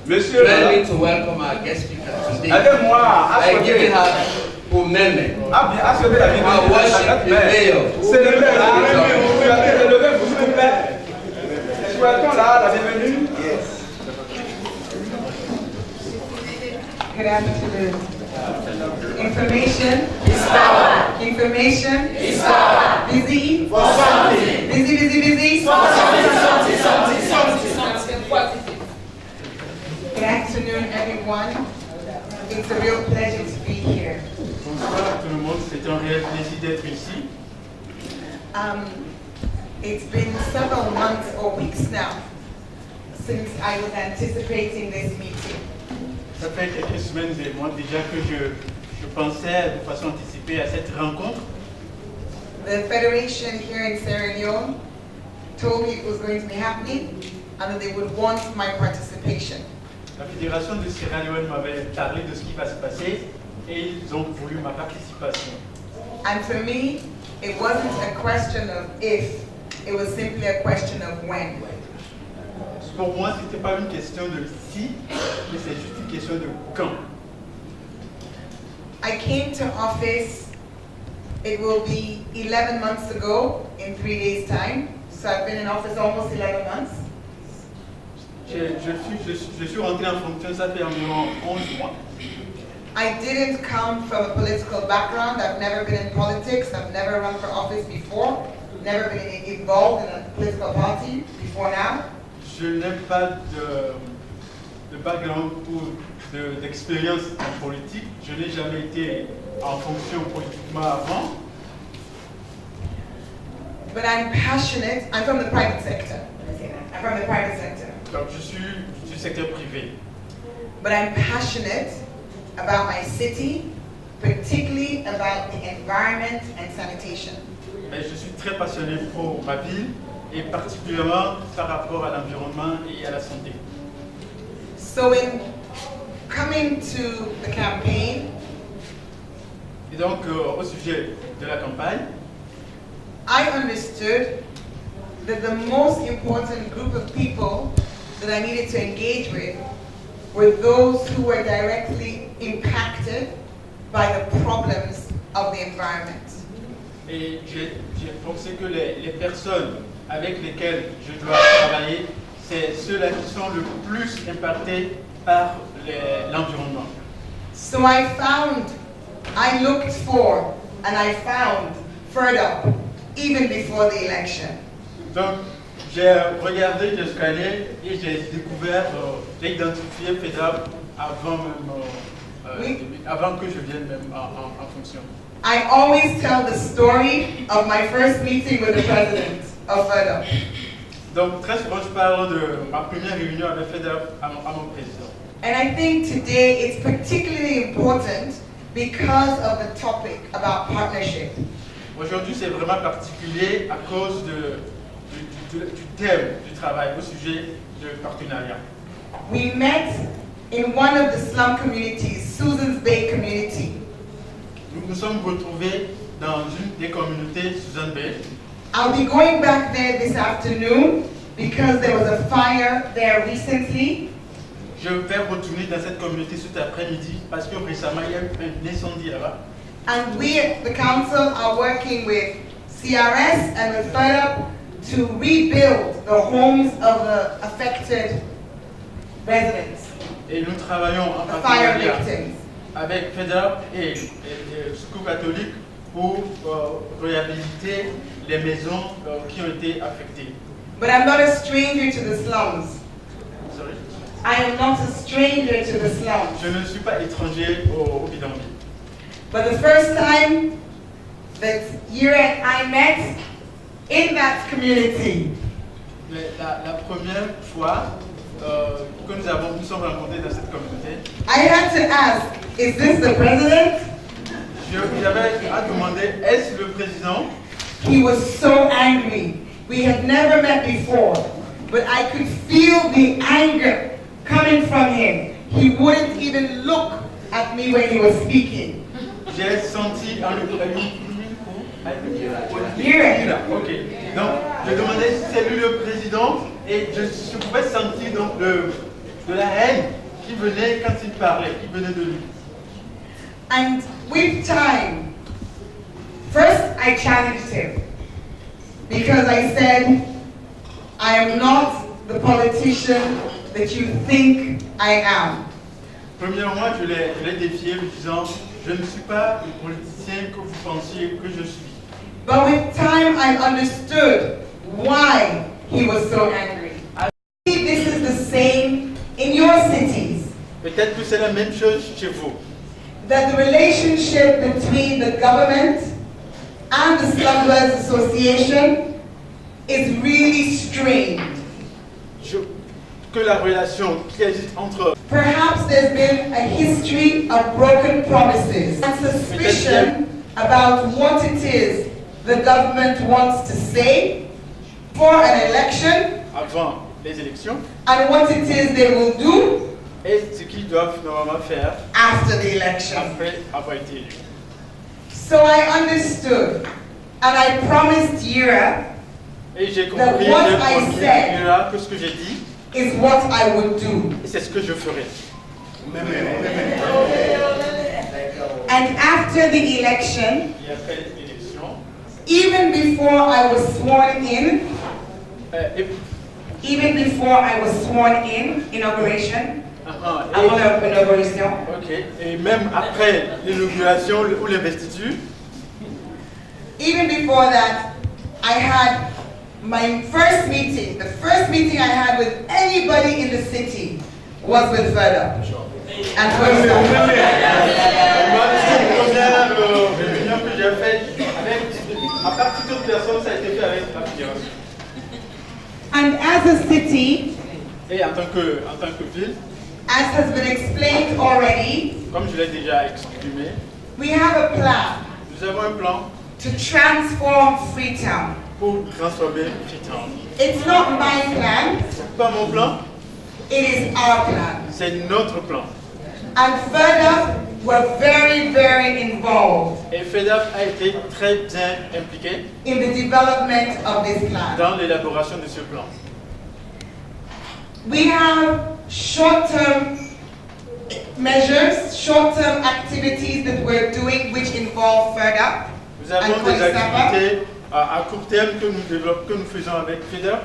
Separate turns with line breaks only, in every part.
Monsieur,
allow me to welcome our guest speaker today.
Aidez-moi à
I give her Umeme.
assurer la bienvenue.
I worship the mayor.
C'est le maire. Levez-vous, s'il vous plaît. Souhaitons la bienvenue.
Good afternoon. Information is power. Information is power. Busy for something. Busy for something. Good afternoon, everyone. It's a real pleasure to be here.
Bonsoir tout le monde, c'est un réel plaisir d'être ici.
It's been several months or weeks now since I was anticipating this meeting.
Ça fait quelques semaines et mois déjà que je pensais de façon anticipée à cette rencontre.
The Federation here in Sierra Leone told me it was going to be happening and that they would want my participation.
La Fédération de Sierra Leone m'avait parlé de ce qui va se passer et ils ont voulu ma participation.
And for me, it wasn't a question of if, it was simply a question of when.
Pour moi, ce n'était pas une question de si, mais c'est juste une question de quand.
I came to office, it will be 11 months ago in 3 days' time. So I've been in office almost 11 months.
Je suis rentré en fonction, ça fait environ 11 mois.
I didn't come from a political background. I've never been in politics. I've never run for office before. Never been involved in a political party before now.
Je n'ai pas de background ou d'expérience en politique. Je n'ai jamais été en fonction politiquement avant.
But I'm passionate. I'm from the private sector. I'm from the private sector.
Donc je suis du secteur privé.
But I'm passionate about my city, particularly about the environment and sanitation.
Mais je suis très passionné pour ma ville et particulièrement par rapport à l'environnement et à la santé.
So in coming to the campaign,
Et donc au sujet de la campagne,
I understood that the most important group of people that I needed to engage with were those who were directly impacted by the problems of the environment.
et j'ai pensé que les personnes avec lesquelles je dois travailler, c'est ceux-là qui sont le plus impactés par l'environnement.
So I looked for, and I found FERDUP even before the election.
Donc, j'ai regardé, j'ai scanné et j'ai découvert, j'ai identifié FEDAP avant même, avant que je vienne même en fonction.
I always tell the story of my first meeting with the president of FEDUP.
Donc, très souvent, je parle de ma première réunion avec FEDAP à mon président.
And I think today it's particularly important because of the topic about partnership.
Aujourd'hui, c'est vraiment particulier à cause du thème du travail au sujet de partenariat.
We met in one of the slum communities, Susan's Bay community.
Nous nous sommes retrouvés dans une des communautés Susan Bay.
I'll be going back there this afternoon because there was a fire there recently.
Je vais retourner dans cette communauté cet après-midi parce que récemment il y a eu un incendie là-bas.
And we at the council are working with CRS and with FEDUP to rebuild the homes of the affected residents,
Et nous travaillons en
the fire
partenariat
victims.
avec FEDUP et Secours catholique pour réhabiliter les maisons qui ont été affectées.
But I'm not a stranger to the slums.
Sorry.
I am not a stranger to the slums.
Je ne suis pas étranger au bidonville.
But the first time that you and I met in that community,
Mais la première fois que nous sommes rencontrés dans cette communauté,
I had to ask, is this the president?
j'avais à demander, est-ce le président?
He was so angry. We had never met before, but I could feel the anger coming from him. He wouldn't even look at me when he was speaking.
j'ai senti en le Ok. Donc, je demandais si c'est lui le président et je pouvais sentir donc de la haine qui venait quand il parlait, qui venait de lui.
And with time, first I challenged him because I said, I am not the politician that you think I am.
Premièrement, je l'ai défié lui disant, je ne suis pas le politicien que vous pensiez que je suis.
But with time, I understood why he was so angry. I believe this is the same in your cities.
Peut-être que c'est la même chose chez vous.
That the relationship between the government and the Slumlords Association is really strained.
Que la relation qui existe entre
perhaps there's been a history of broken promises and suspicion about what it is the government wants to say for an election
avant les élections
and what it is they will do
et ce qu'ils doivent normalement faire
after the election.
Après avoir été élu.
So I understood and I promised Yvonne
Et j'ai compris,
that what I said
que ce que j'ai dit
is what I would do.
Et c'est ce que je ferai.
And after the election,
Et après l'élection,
even before I was sworn in, inauguration, avant l'inauguration,
ok, et même après l'inauguration ou l'investiture,
even before that, I had my first meeting. The first meeting I had with anybody in the city was with Freetown. And Freetown.
réunion que j'ai faite avec, à part toute autre personne, ça a été fait avec la.
And as a city,
et en tant que ville,
as has been explained already,
comme je l'ai déjà exprimé,
we have a plan.
Nous avons un plan
to transform Freetown.
Pour transformer Freetown.
It's not my plan.
C'est pas mon plan.
It is our plan.
C'est notre plan.
And FEDUP were very, very involved.
Et FEDUP a été très bien impliqué
in the development of this plan.
Dans l'élaboration de ce plan.
We have short-term measures, short-term activities that we're doing which involve FEDUP.
Nous avons des activités à court terme que nous développons, que nous faisons avec FEDUP.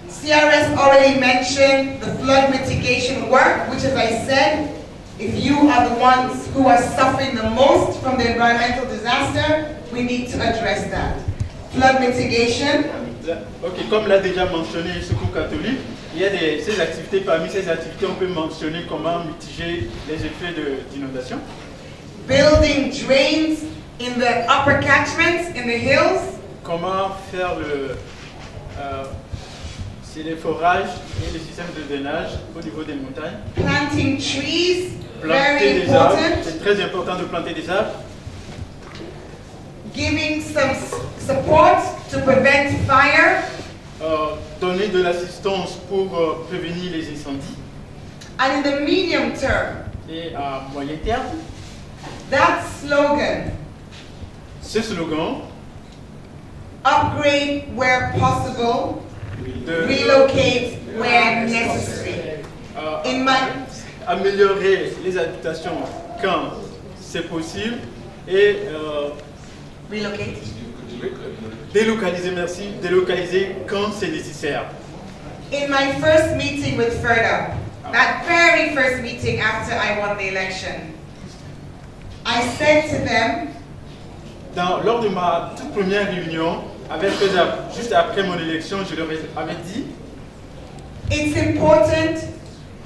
CRS already mentioned the flood mitigation work, which, as I said, if you are the ones who are suffering the most from the environmental disaster, we need to address that. Flood mitigation.
Ok, comme l'a déjà mentionné le Secours catholique, il y a ces activités, parmi ces activités, on peut mentionner comment mitiger les effets d'inondation.
Building drains in the upper catchments, in the hills.
Comment faire les forages et les systèmes de drainage au niveau des montagnes.
Planting trees,
planter des arbres, c'est très important de planter des arbres.
Giving some support to prevent fire.
Donner de l'assistance pour prévenir les incendies.
And in the medium term,
et à moyen terme,
that slogan,
ce slogan,
upgrade where possible, relocate where necessary.
Améliorer les habitations quand c'est possible et
relocate.
Délocaliser, merci, délocaliser quand c'est nécessaire.
In my first meeting with FEDUP, that very first meeting after I won the election, I said to them,
lors de ma toute première réunion avec FEDUP, juste après mon élection, je leur avais dit,
it's important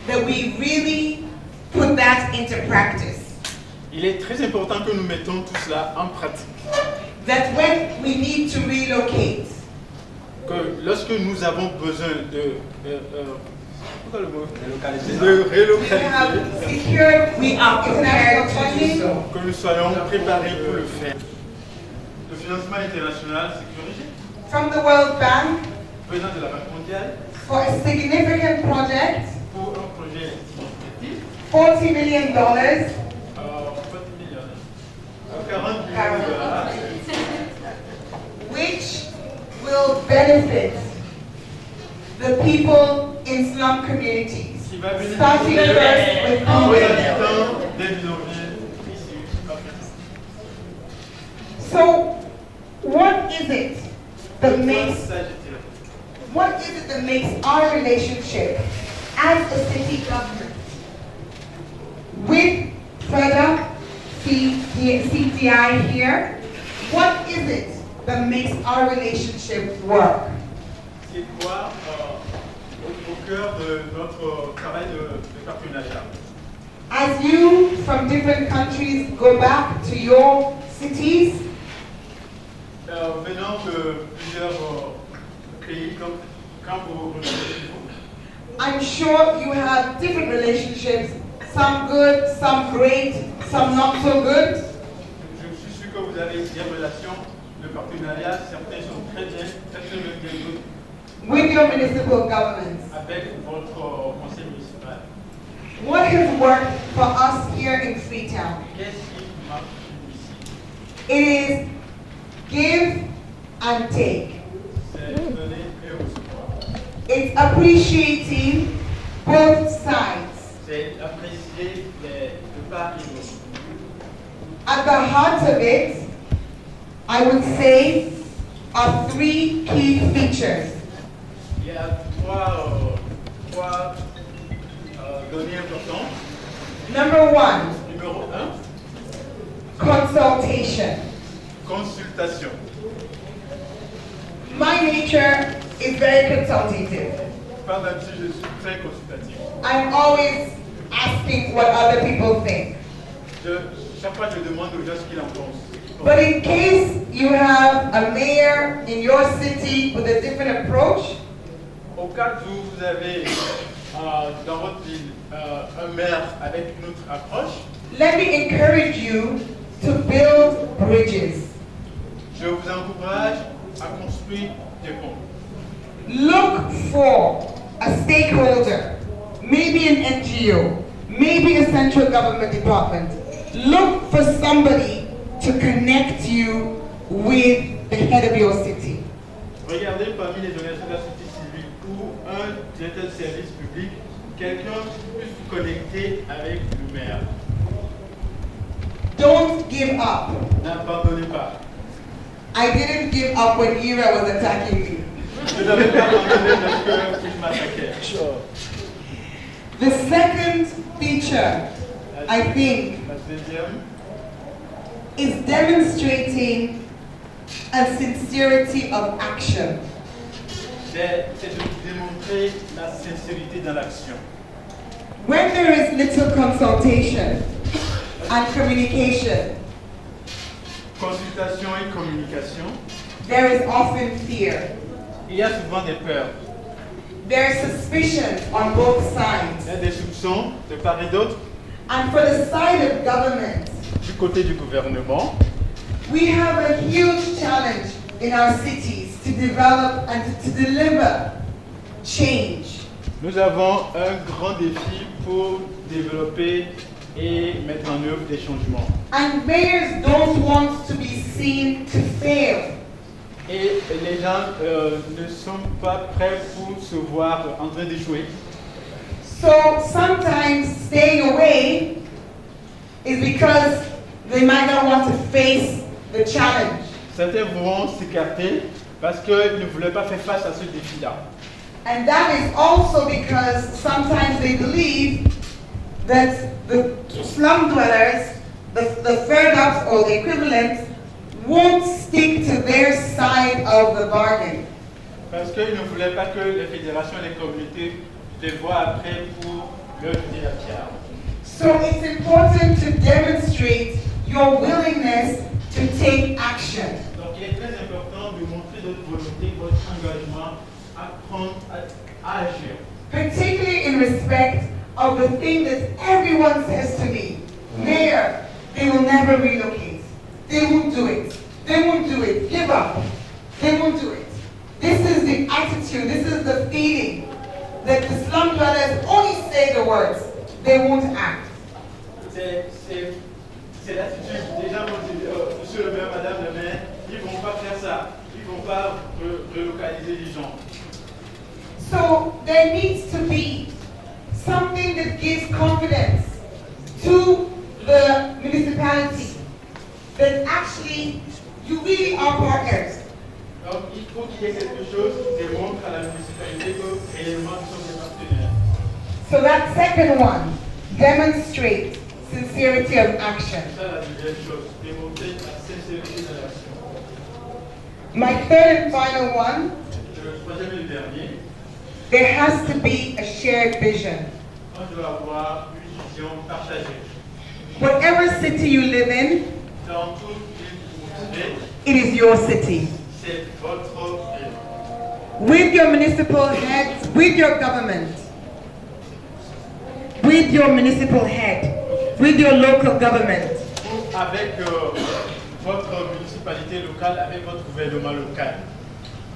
that we really put that into practice.
Il est très important que nous mettons tout cela en pratique.
That when we need to relocate,
que lorsque nous avons besoin de
relocaliser, we are prepared to do so.
Que nous soyons préparés pour le faire. Le financement international sécurisé.
From the World Bank,
venant de la Banque mondiale,
for a significant project,
pour un projet significatif,
$40 million.
40 millions de dollars.
Which will benefit the people in slum communities.
Qui va
Starting
bénéficier
first with
aux
homeless.
habitants des bidonvilles ici.
So, what is it that
De quoi
makes
s'agit-il?
what is it that makes our relationship as a city government with FEDA, CTI here? What is it that makes our relationship work?
C'est quoi au cœur de notre travail de partenariat?
As you from different countries go back to your cities,
Venant de plusieurs pays, quand vous
I'm sure you have different relationships, some good, some great, some not so good.
je suis sûr que vous avez des relations de partenariat, certains sont très bien, certains même bien d'autres,
With your municipal governments.
avec votre conseil municipal.
What has worked for us here in Freetown?
Qu'est-ce qui marche ici?
It is give and take.
C'est donner et recevoir.
It's appreciating both sides.
C'est apprécier de part et d'autre.
At the heart of it, I would say, are three key features.
Il y a trois données importantes.
Number one,
Numéro 1,
consultation.
consultation.
My nature is very consultative.
Par là-dessus, je suis très consultatif.
I'm always asking what other people think.
Chaque fois, je demande aux gens ce qu'ils en pensent.
But in case you have a mayor in your city with a different approach,
Au cas où vous avez dans votre ville un maire avec une autre approche,
let me encourage you to build bridges.
je vous encourage à construire des ponts.
Look for a stakeholder, maybe an NGO, maybe a central government department. Look for somebody to connect you with the head of your city.
Regardez parmi les organisations de la société civile ou un directeur de service public, quelqu'un qui puisse vous connecter avec le maire.
Don't give up.
N'abandonnez pas.
I didn't give up when Ira was attacking me.
Je n'avais pas abandonné parce qu'il m'attaquait.
The second feature, I think,
La deuxième,
is demonstrating a sincerity of action.
c'est de démontrer la sincérité dans l'action.
When there is little consultation and communication,
Consultation et communication,
there is often fear.
il y a souvent des peurs.
There is suspicion on both
Il y
sides.
a des soupçons de part et d'autre.
And for the side of government,
Du côté du gouvernement,
we have a huge challenge in our cities to develop and to deliver change.
nous avons un grand défi pour développer et mettre en œuvre des changements.
And mayors don't want to be seen to fail.
Et les gens ne sont pas prêts pour se voir en train d'échouer.
So sometimes staying away is because they might not want to face the challenge.
Certains vont s'écarter parce qu'ils ne voulaient pas faire face à ce défi-là.
And that is also because sometimes they believe that the slum dwellers, the third ups or the equivalent, won't stick to their side of the bargain.
Parce qu'ils ne voulaient pas que les fédérations et les communautés les voient après pour leur jeter la pierre.
So it's important to demonstrate your willingness to take action.
Donc il est très important de montrer votre volonté, votre engagement à prendre, à agir.
Particularly in respect of the thing that everyone says to me, Mayor, they will never relocate. They won't do it. They won't do it. Give up. They won't do it. This is the attitude, this is the feeling that the slum dwellers only say the words, they won't act.
C'est l'attitude, les gens vont dire,
that actually you really are partners.
Donc il faut qu'il y ait quelque chose qui démontre à la municipalité que réellement nous sommes des partenaires.
So that second one, demonstrate sincerity of action.
C'est ça la deuxième chose, démontrer la sincérité de l'action.
My third and final one,
Le troisième et le dernier,
there has to be a shared vision.
on doit avoir une vision partagée.
Whatever city you live in,
Dans toute ville où vous vivez,
it is your city.
c'est votre ville.
With your municipal heads, with your government, with your municipal head, with your local government,
Avec votre municipalité locale, avec votre gouvernement local.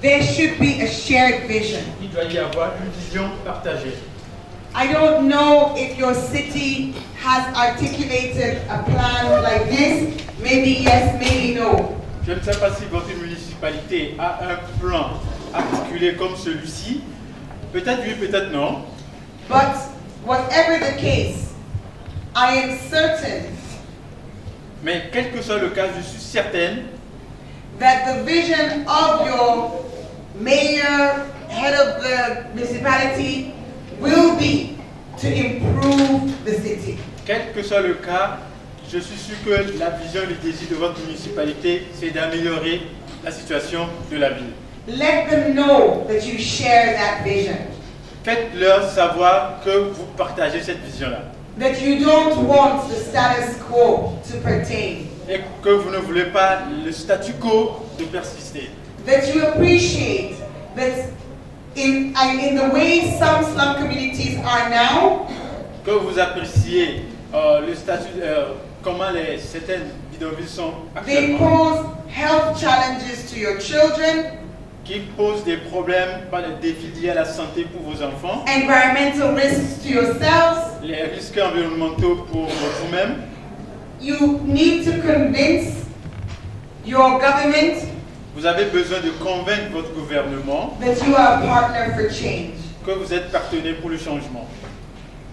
there should be a shared vision.
Il doit y avoir une vision partagée.
I don't know if your city has articulated a plan like this. Maybe yes, maybe no.
Je ne sais pas si votre municipalité a un plan articulé comme celui-ci. Peut-être oui, peut-être non.
But whatever the case, I am certain
Mais quel que soit le cas, je suis certaine
that the vision of your mayor, head of the municipality, will be to improve the city.
quel que soit le cas, je suis sûr que la vision et le désir de votre municipalité, c'est d'améliorer la situation de la ville.
Let them know that you share that vision.
Faites-leur savoir que vous partagez cette vision-là.
That you don't want the status quo to pertain.
Et que vous ne voulez pas le statu quo de persister.
That you appreciate that in the way some slum communities are now,
Que vous appréciez le statut, comment certaines bidonvilles sont
they
actuellement,
pose health challenges to your children,
qui posent des problèmes, pas des défis liés à la santé pour vos enfants,
environmental risks to yourselves.
les risques environnementaux pour vous-même.
You need to convince your government
Vous avez besoin de convaincre votre gouvernement
that you are a partner for change.
que vous êtes partenaire pour le changement.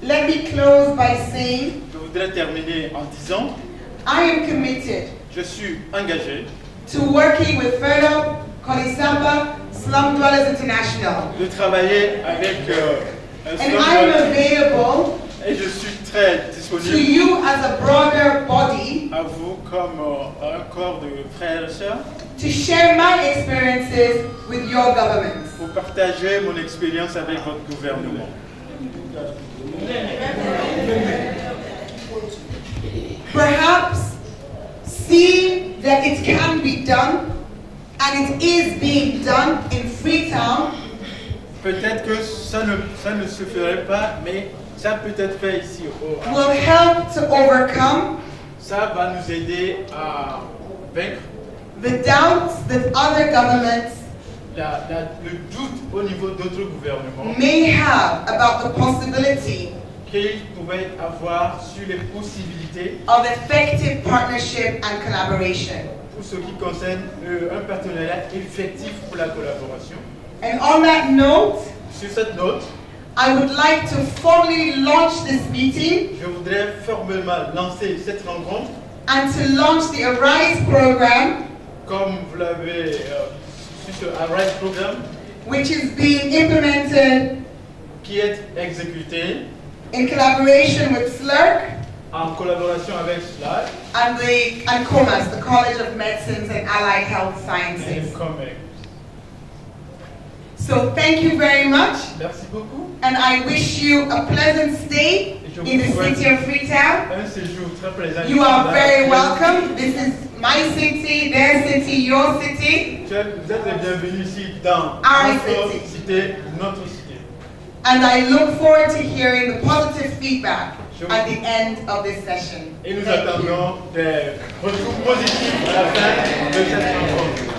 Let me close by saying
Je voudrais terminer en disant,
I am committed
je suis engagé
to working with Freetown, Kolisamba, Slum Dwellers International.
de travailler avec un
And I am available
et je suis très
to
disponible
you as a broader body
à vous comme un corps de frères et sœurs
to share my experiences with your government.
pour partager mon expérience avec votre gouvernement.
Perhaps seeing that it can be done and it is being done in Freetown
Peut-être que ça ne se ferait pas, mais ça peut être fait ici.
will help to overcome
Ça va nous aider à vaincre
the doubts that other governments
le doute au niveau d'autres gouvernements
may have about the possibility
qu'ils pouvaient avoir sur les possibilités
of effective partnership and collaboration.
pour ce qui concerne un partenariat effectif pour la collaboration.
And on that note,
Sur cette note,
I would like to formally launch this meeting
je voudrais formellement lancer cette rencontre,
and to launch the Arise program,
comme vous l'avez sur ce Arise Programme,
which is being implemented
qui est exécuté
in collaboration with SLURC
en collaboration avec SLAC
and COMAS, the College of Medicines and Allied Health
et
Sciences.
COMEX.
So thank you very much,
Merci beaucoup.
and I wish you a pleasant stay in the city of Freetown.
Un séjour très plaisant.
You are very welcome. This is my city, their city, your city.
Vous êtes les bienvenus ici dans
Our
notre
city.
cité, notre cité.
And I look forward to hearing the positive feedback at the end of this session.
Et nous
Thank you.
attendons des retours positifs à la fin de cette rencontre.